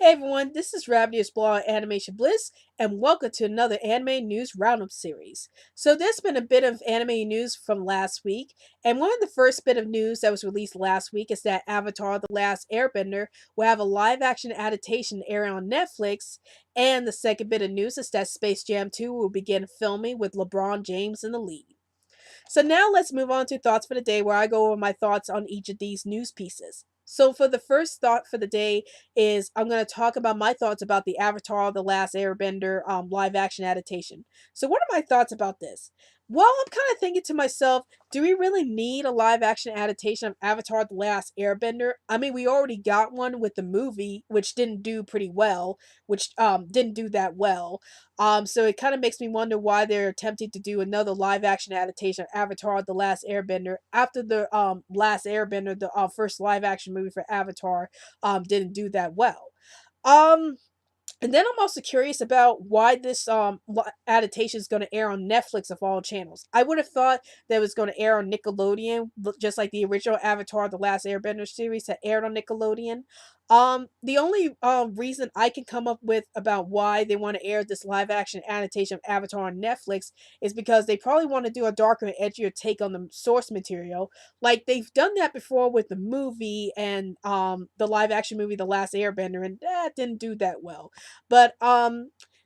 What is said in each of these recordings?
Hey everyone, this is Ravenous Blog Animation Bliss, and welcome to another anime news roundup series. So there's been a bit of anime news from last week, and one of the first bit of news that was released last week is that Avatar: The Last Airbender will have a live-action adaptation airing on Netflix, and the second bit of news is that Space Jam 2 will begin filming with LeBron James in the lead. So now let's move on to thoughts for the day, where I go over my thoughts on each of these news pieces. So for the first thought for the day is I'm going to talk about my thoughts about the Avatar: The Last Airbender live action adaptation. So what are my thoughts about this? Well, I'm kind of thinking to myself, do we really need a live action adaptation of Avatar: The Last Airbender? I mean, we already got one with the movie, which didn't do pretty well, which didn't do that well. So it kind of makes me wonder why they're attempting to do another live action adaptation of Avatar: The Last Airbender after the Last Airbender, the first live action movie for Avatar, didn't do that well. Um, and then I'm also curious about why this adaptation is going to air on Netflix of all channels. I would have thought that it was going to air on Nickelodeon, just like the original Avatar: The Last Airbender series that aired on Nickelodeon. The only reason I can come up with about why they want to air this live action adaptation of Avatar on Netflix is because they probably want to do a darker and edgier take on the source material, like they've done that before with the movie and the live action movie The Last Airbender, and that didn't do that well. But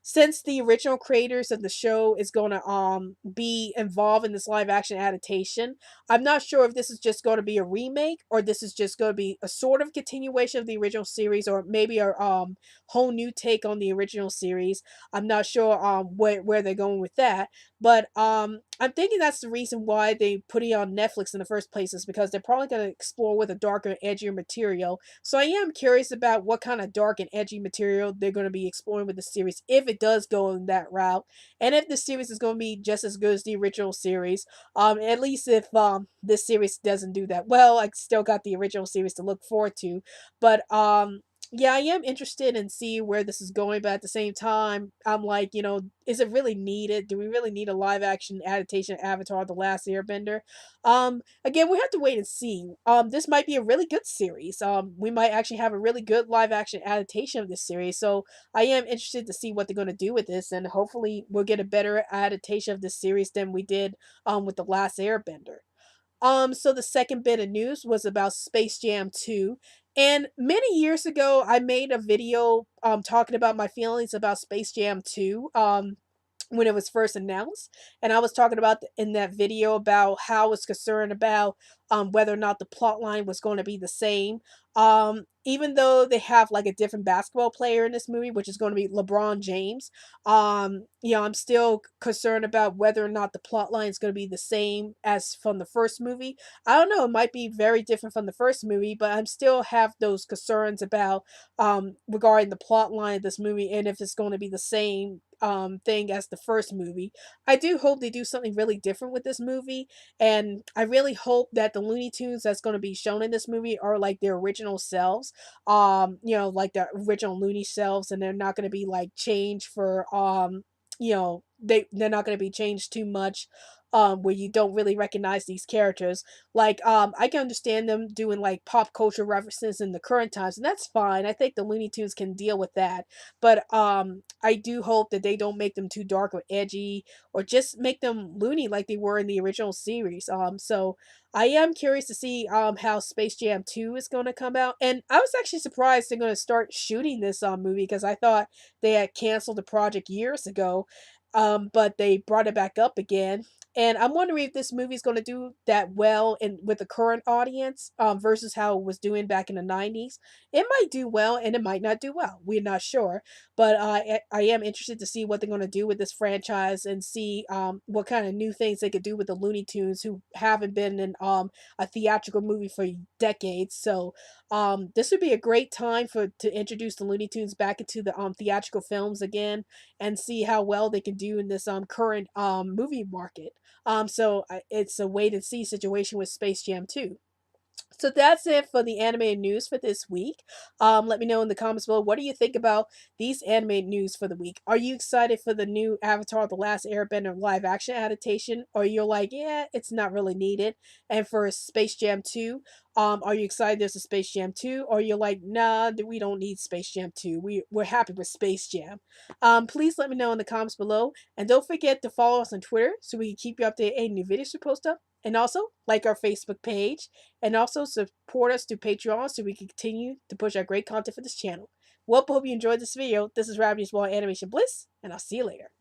since the original creators of the show is going to be involved in this live action adaptation, I'm not sure if this is just going to be a remake or this is just going to be a sort of continuation of the original series, or maybe a whole new take on the original series. I'm not sure where they're going with that, but I'm thinking that's the reason why they put it on Netflix in the first place, is because they're probably going to explore with a darker, edgier material. So I am curious about what kind of dark and edgy material they're going to be exploring with the series, if it does go in that route, and if the series is going to be just as good as the original series. At least if this series doesn't do that well, I still got the original series to look forward to. But yeah, I am interested in seeing where this is going, but at the same time, I'm like, is it really needed? Do we really need a live action adaptation of Avatar: The Last Airbender? Again, we have to wait and see. This might be a really good series. We might actually have a really good live action adaptation of this series. So I am interested to see what they're going to do with this, and hopefully we'll get a better adaptation of this series than we did with The Last Airbender. So the second bit of news was about Space Jam 2. And many years ago, I made a video talking about my feelings about Space Jam 2. When it was first announced, and I was talking about in that video about how I was concerned about whether or not the plot line was going to be the same. Even though they have like a different basketball player in this movie, which is going to be LeBron James, I'm still concerned about whether or not the plot line is going to be the same as from the first movie. I don't know, it might be very different from the first movie, but I'm still have those concerns about regarding the plot line of this movie, and if it's going to be the same thing as the first movie. I do hope they do something really different with this movie, and I really hope that the Looney Tunes that's going to be shown in this movie are like their original selves. Like the original Looney selves, and they're not going to be like changed for they're not going to be changed too much, where you don't really recognize these characters. Like, I can understand them doing like pop culture references in the current times, and that's fine. I think the Looney Tunes can deal with that. But I do hope that they don't make them too dark or edgy, or just make them loony like they were in the original series. So I am curious to see how Space Jam 2 is going to come out. And I was actually surprised they're going to start shooting this movie, because I thought they had canceled the project years ago. But they brought it back up again. And I'm wondering if this movie is going to do that well in with the current audience, versus how it was doing back in the 90s. It might do well, and it might not do well. We're not sure. But I am interested to see what they're going to do with this franchise, and see what kind of new things they could do with the Looney Tunes, who haven't been in a theatrical movie for decades. So this would be a great time to introduce the Looney Tunes back into the theatrical films again, and see how well they can do in this current movie market. So it's a wait and see situation with Space Jam 2. So that's it for the animated news for this week. Let me know in the comments below, what do you think about these animated news for the week? Are you excited for the new Avatar: The Last Airbender live action adaptation, or you're like, yeah, it's not really needed? And for Space Jam 2, are you excited there's a Space Jam 2, or you're like, nah, we don't need Space Jam 2. We're happy with Space Jam. Please let me know in the comments below, and don't forget to follow us on Twitter so we can keep you updated any new videos we post up. And also like our Facebook page, and also support us through Patreon so we can continue to push our great content for this channel. Well, hope you enjoyed this video. This is Rabbit's Wall Animation Bliss, and I'll see you later.